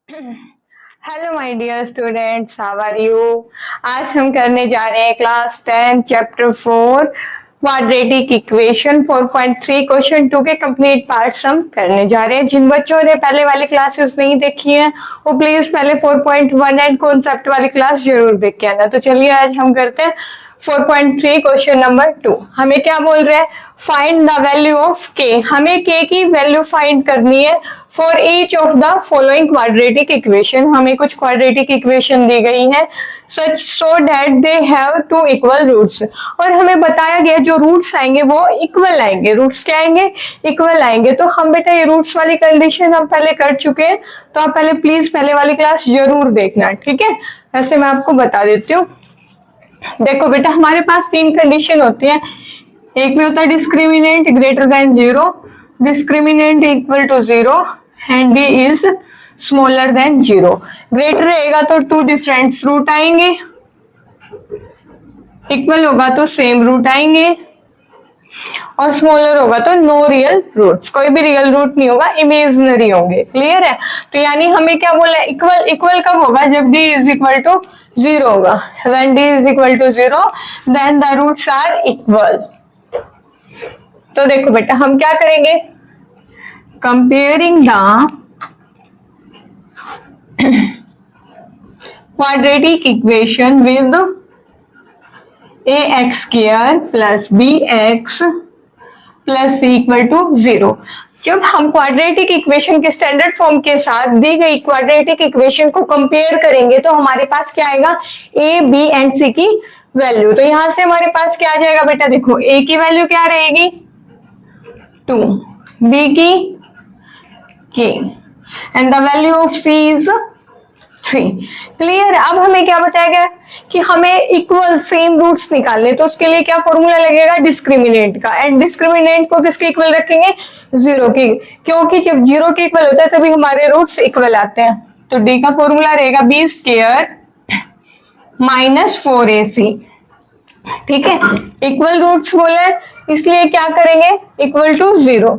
Hello my dear students, how are you. आज हम करने जा रहे हैं class 10 chapter 4 quadratic equation 4.3 question 2 के कंप्लीट पार्ट्स हम करने जा रहे हैं। जिन बच्चों ने पहले वाली क्लासेस नहीं देखी हैं वो प्लीज पहले 4.1 एंड कॉन्सेप्ट वाली क्लास जरूर देख के आना। तो चलिए आज हम करते हैं 4.3 क्वेश्चन नंबर 2। हमें क्या बोल रहे हैं, फाइंड द वैल्यू ऑफ के। हमें के की वैल्यू फाइंड करनी है for each of the following quadratic equation. हमें कुछ क्वाड्रेटिक इक्वेशन दी गई है such so that they have two equal roots, और हमें बताया गया जो रूट्स आएंगे वो इक्वल आएंगे। रूट्स क्या आएंगे, इक्वल आएंगे। तो हम बेटा ये रूट्स वाली कंडीशन हम पहले कर चुके हैं, तो आप पहले प्लीज पहले वाली क्लास जरूर देखना, ठीक है। वैसे मैं आपको बता देती हूँ। देखो बेटा, हमारे पास तीन कंडीशन होती है। एक में होता है discriminant greater than 0, discriminant equal to 0 and D is smaller than 0। Greater रहेगा तो टू डिफरेंट रूट आएंगे, इक्वल होगा तो सेम रूट आएंगे, और स्मॉलर होगा तो नो रियल रूट्स। कोई भी रियल रूट नहीं होगा, इमेजिनरी होंगे। क्लियर है। तो यानी हमें क्या बोला, इक्वल। इक्वल कब होगा, जब d इज इक्वल टू 0 होगा। When d is equal to 0 then the roots are equal. तो देखो बेटा, हम क्या करेंगे, comparing the quadratic equation with ax square plus bx plus equal to 0। जब हम क्वाड्रेटिक इक्वेशन के स्टैंडर्ड फॉर्म के साथ दी गई क्वाड्रेटिक इक्वेशन को कंपेयर करेंगे तो हमारे पास क्या आएगा, a b एंड c की वैल्यू। तो यहां से हमारे पास क्या आ जाएगा बेटा, देखो a की वैल्यू क्या रहेगी 2, b की k and the value of c is 3। Clear. अब हमें क्या बताया गया कि हमें इक्वल सेम रूट्स निकालने, तो उसके लिए क्या फॉर्मूला लगेगा, डिस्क्रिमिनेंट का। एंड डिस्क्रिमिनेंट को किसके इक्वल रखेंगे, 0 की, क्योंकि जब 0 के इक्वल होता है तभी हमारे रूट्स इक्वल आते हैं। तो d का फॉर्मूला रहेगा b स्क्वायर माइनस 4ac। ठीक है, इक्वल रूट्स बोले इसलिए क्या करेंगे, इक्वल टू 0।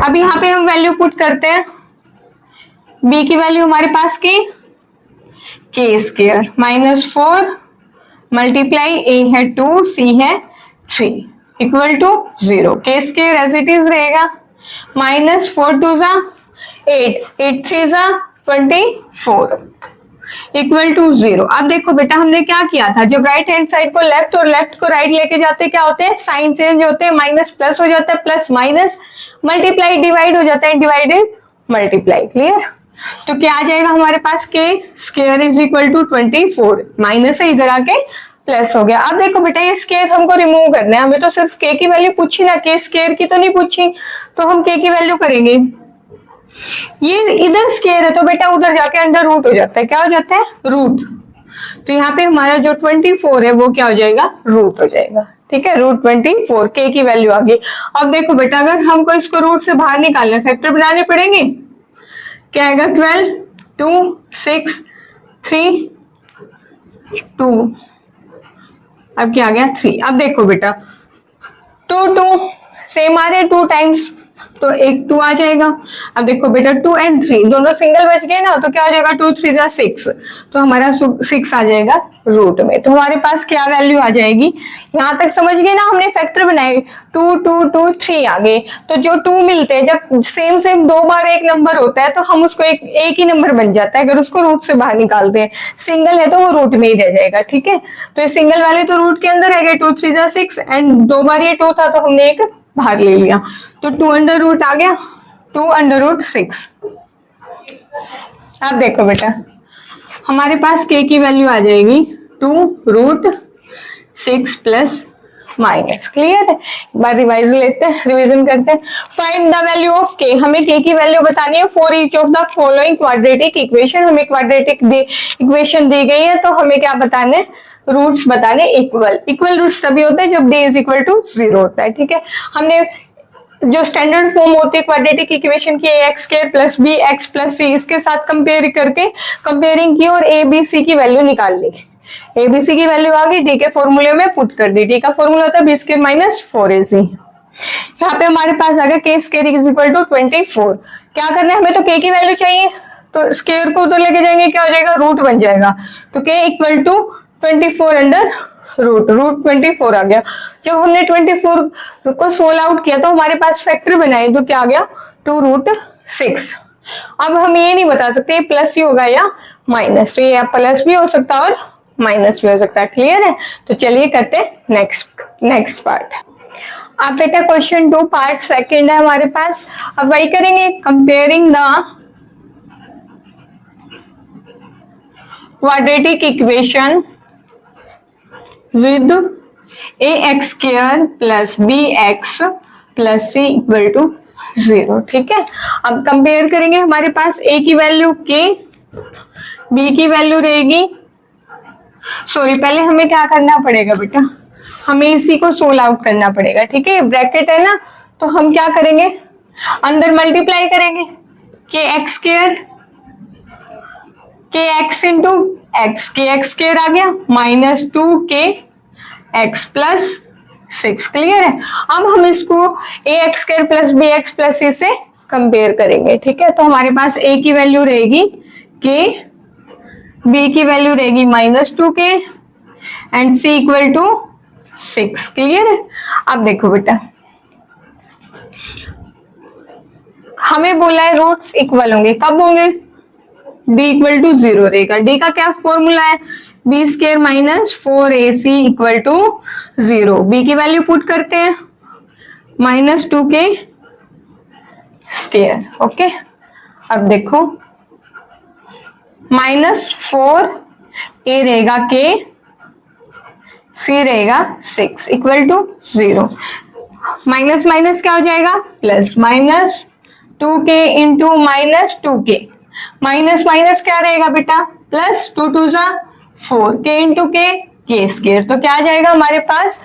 अब यहाँ पे हम वैल्यू पुट करते हैं। b की वैल्यू हमारे पास की k square minus 4 multiply a है 2, c है 3 equal to 0। k square as it is रहेगा, माइनस 4 2 जा 8, 8 3 जा 24 इक्वल टू 0। अब देखो बेटा, हमने क्या किया था, जब राइट हैंड साइड को लेफ्ट और लेफ्ट को राइट लेके जाते क्या होते हैं, साइन चेंज होते हैं। माइनस प्लस हो जाता है, प्लस माइनस, मल्टीप्लाई डिवाइड हो जाता है, डिवाइडेड मल्टीप्लाई। क्लियर। तो क्या आ जाएगा हमारे पास, K square is equal to 24, minus है इधर आके प्लस हो गया। अब देखो बेटा, ये स्क्वायर हमको रिमूव करना है। हमें तो सिर्फ के की वैल्यू पूछी ना, के स्क्वायर की तो नहीं पूछी। तो हम के की वैल्यू करेंगे, ये इधर स्क्वायर है तो बेटा उधर जाके अंडर रूट हो जाता है। क्या हो जाता है, रूट। तो यहाँ पे हमारा जो 24 है वो क्या हो जाएगा, रूट हो जाएगा। ठीक है, रूट 24, के की वैल्यू आ गई। अब देखो बेटा, अगर हमको इसको रूट से बाहर निकालना, फैक्टर बनाने पड़ेंगे। क्या आएगा, 12 2 6 3 2, अब क्या आ गया 3। अब देखो बेटा 2 2 सेम आ रहे, 2 टाइम्स तो एक 2 आ जाएगा। अब देखो बेटा 2 एंड 3 दोनों सिंगल बच गए ना, तो क्या हो जाएगा, 2 3 जा 6, तो हमारा 6 आ जाएगा रूट में। तो हमारे पास क्या वैल्यू आ जाएगी, यहाँ तक समझ गए ना। हमने फैक्टर बनाए, 2 2 2 3 आ गए। तो जो 2 मिलते हैं, जब सेम सेम 2 बार एक नंबर होता है तो हम उसको एक ही नंबर बन जाता है। अगर उसको रूट से बाहर निकालते हैं, सिंगल है तो वो रूट में ही रह जाएगा। ठीक है, तो ये सिंगल वाले तो रूट के अंदर रह गए, 2 3 जा 6 एंड 2 बार ये 2 था तो हमने एक बाहर ले लिया, तो 2 अंडर रूट आ गया, 2 अंडर रूट 6। अब देखो बेटा, हमारे पास के की वैल्यू आ जाएगी 2 रूट 6 प्लस माइनस। क्लियर है। एक बार रिवाइज लेते हैं, रिवीजन करते हैं। फाइंड द वैल्यू ऑफ के। हमें के की वैल्यू बतानी है for each of the following quadratic equation. हमें क्वाड्रेटिक इक्वेशन दी गई है तो हमें क्या बताने, रूट्स बताने इक्वल। इक्वल रूट्स तभी होते हैं जब d इज इक्वल टू 0 होता है। ठीक है, हमने जो स्टैंडर्ड फॉर्म होती है क्वाड्रेटिक इक्वेशन की, ax square plus bx plus c, इसके साथ कंपेयर करके कंपेयरिंग की और a b c की वैल्यू निकाल ली। a b c की वैल्यू आ गई, d के फॉर्मूले में पुट कर दी। d का फॉर्मूला था b स्क्वायर माइनस 4ac। यहाँ पे हमारे पास आ गया के स्क्वायर इज इक्वल टू 24। क्या करना है हमें, तो के की वैल्यू चाहिए, तो स्क्वायर को तो लेके जाएंगे, क्या हो जाएगा, रूट बन जाएगा। तो के इक्वल टू 24 अंडर रूट 24 आ गया। जब हमने 24 को सोल्व आउट किया तो हमारे पास फैक्टर बनाए, तो क्या आ गया, 2√6। अब हम ये नहीं बता सकते प्लस ही होगा या माइनस, तो ये प्लस भी हो सकता है और माइनस भी हो सकता है। क्लियर है? तो चलिए करते हैं नेक्स्ट पार्ट। अब बेटा क्वेश्चन 2 पार्ट सेकंड है हमारे पास। अब वही करेंगे, comparing the quadratic equation with ax square plus bx plus c equal to 0। ठीक है, अब कंपेयर करेंगे। हमारे पास a की वैल्यू k, b की वैल्यू रहेगी, सॉरी पहले हमें क्या करना पड़ेगा बेटा, हमें इसी को सोल्व आउट करना पड़ेगा। ठीक है, ब्रैकेट है ना, तो हम क्या करेंगे, अंदर मल्टीप्लाई करेंगे, के एक्स स्क्वायर के एक्स इंटू एक्स, के एक्स स्क्वायर आ गया minus 2k x plus 6। Clear है? अब हम इसको a x square plus b x plus c से कंपेयर करेंगे। ठीक है, तो हमारे पास ए की वैल्यू रहेगी के, बी की वैल्यू रहेगी minus 2k and C equal to 6। Clear है? अब देखो बेटा, हमें बोला है रूट्स इक्वल होंगे, कब होंगे, d इक्वल टू 0 रहेगा। d का क्या फॉर्मूला है, B square minus 4ac equal to 0। b की वैल्यू पुट करते हैं, माइनस 2k स्क्वायर। ओके, अब देखो माइनस 4a रहेगा k, c रहेगा 6 इक्वल टू 0। माइनस माइनस क्या हो जाएगा, plus, minus 2k into minus 2k, minus minus क्या रहेगा बेटा, प्लस 2 2 जा 4, k इंटू के स्क्वायर, तो क्या आ जाएगा हमारे पास,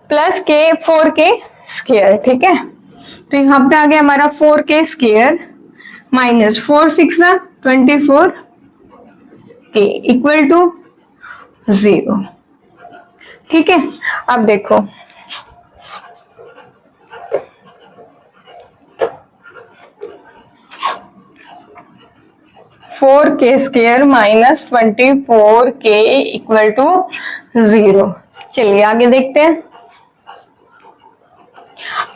प्लस k 4k स्क्वायर। ठीक है, तो यहाँ पे आ गया हमारा 4k स्क्वायर माइनस 4 6 जा 24 k इक्वल टू 0। ठीक है, अब देखो फोर के square minus 24k equal to 0। चलिए आगे देखते हैं।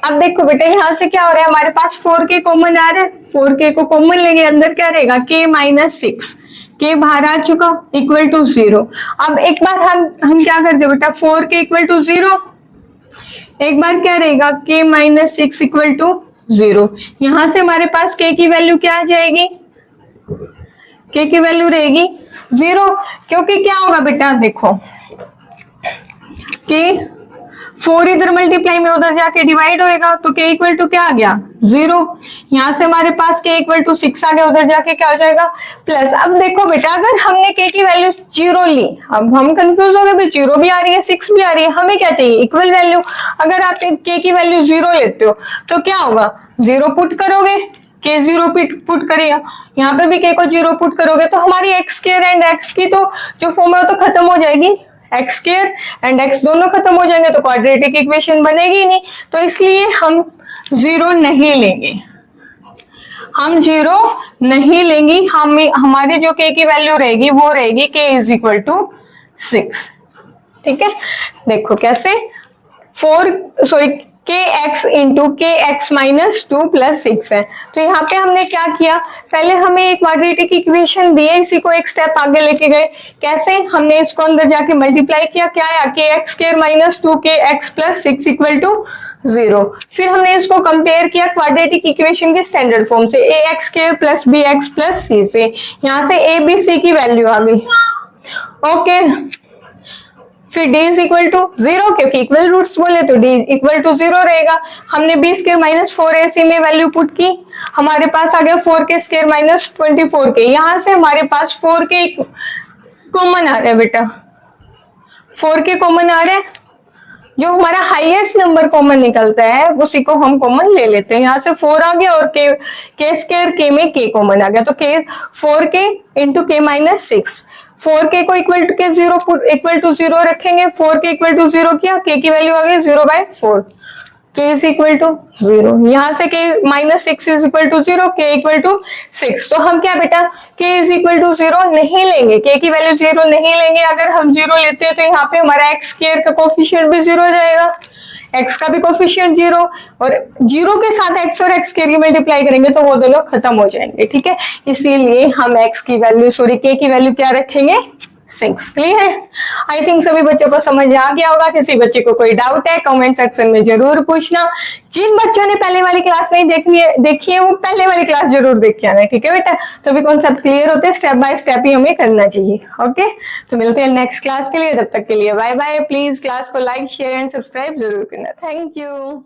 अब देखो बेटा, यहां से क्या हो रहा है, हमारे पास 4k कॉमन आ रहा है, 4k को कॉमन लेंगे, अंदर क्या रहेगा, k माइनस 6, k बाहर आ चुका इक्वल टू 0। अब एक बार हम क्या करते हैं बेटा, 4k इक्वल टू 0, एक बार क्या रहेगा, k माइनस 6 इक्वल टू 0। यहां से हमारे पास k की वैल्यू क्या आ जाएगी, k की वैल्यू रहेगी 0, क्योंकि क्या होगा बेटा, देखो k 4 इधर मल्टीप्लाई में उधर जाके डिवाइड होएगा, तो k इक्वल टू क्या आ गया, 0। यहां से हमारे पास k इक्वल टू 6 आ गया, उधर जाके क्या हो जाएगा, प्लस। अब देखो बेटा, अगर हमने k की वैल्यू 0 ली, अब हम कंफ्यूज हो गए, 0 भी आ रही है 6 भी आ रही है, हमें क्या चाहिए, इक्वल वैल्यू। अगर आप k की वैल्यू 0 लेते हो तो क्या होगा, 0 पुट करोगे, k 0 पुट करेगा, यहाँ पे भी k को 0 पुट करोगे, तो हमारी एक्स स्क्वायर एंड एक्स की तो जो फॉर्म है तो खत्म हो जाएगी, एक्स स्क्वायर एंड एक्स दोनों खत्म हो जाएंगे, तो क्वाड्रेटिक इक्वेशन बनेगी नहीं। तो इसलिए हम 0 नहीं लेंगे, हम 0 नहीं लेंगे, हमारी जो k की वैल्यू रहेगी वो रहेगी k इज इक्वल टू 6। ठीक है, देखो कैसे, k x इंटू के एक्स माइनस 2 प्लस 6 है। तो यहाँ पे हमने क्या किया, पहले हमें एक क्वाड्रेटिक इक्वेशन दी है, इसी को एक स्टेप आगे लेके गए। कैसे, हमने इसको अंदर जाके मल्टीप्लाई किया, क्या आया, के एक्स स्क्वायर माइनस 2 के एक्स प्लस 6 इक्वल टू 0। फिर हमने इसको कंपेयर किया क्वाड्रेटिक इक्वेशन के स्टैंडर्ड फॉर्म से, a x square plus b x plus c से। यहाँ से ए बी सी की वैल्यू आ गई। ओके, फिर d इज इक्वल टू 0, क्योंकि इक्वल रूट्स बोले तो d इक्वल टू 0 रहेगा। हमने b स्क्वायर माइनस 4ac में वैल्यू पुट की, हमारे पास आ गया 4k स्क्वायर माइनस 24k। यहां से हमारे पास 4k कॉमन आ रहा है बेटा, 4k कॉमन आ रहा है, जो हमारा हाईएस्ट नंबर कॉमन निकलता है उसी को हम कॉमन ले लेते हैं। यहाँ से 4 आ गया और k स्क्वायर k में k कॉमन आ गया, तो k 4k into k minus 6, 4k को इक्वल टू के 0 इक्वल टू 0 रखेंगे, 4k इक्वल टू 0 किया, k की वैल्यू आ गई 0/4, k इज इक्वल टू 0, यहां से k minus 6 is equal to 0, k equal to 6। तो हम क्या बेटा k इज इक्वल टू 0 नहीं लेंगे, k की वैल्यू 0 नहीं लेंगे। अगर हम 0 लेते हैं तो यहाँ पे हमारा x स्क्वायर का कोफिशिएंट भी 0 हो जाएगा, x का भी कोफिशिएंट 0, और 0 के साथ x और x स्क्वायर की मल्टीप्लाई करेंगे तो वो दोनों खत्म हो जाएंगे, ठीक है। इसीलिए हम x की वैल्यू k की वैल्यू क्या रखेंगे, 6। क्लियर है? आई थिंक सभी बच्चों को समझ आ गया होगा। किसी बच्चे को कोई डाउट है कमेंट सेक्शन में जरूर पूछना। जिन बच्चों ने पहले वाली क्लास नहीं देखी है वो पहले वाली क्लास जरूर देख के आना, ठीक है बेटा। तो भी कॉन्सेप्ट क्लियर होते हैं, स्टेप बाय स्टेप ही हमें करना चाहिए। ओके, तो मिलते हैं नेक्स्ट क्लास के लिए, तब तक के लिए बाय बाय। प्लीज क्लास को लाइक शेयर एंड सब्सक्राइब जरूर करना। Thank you.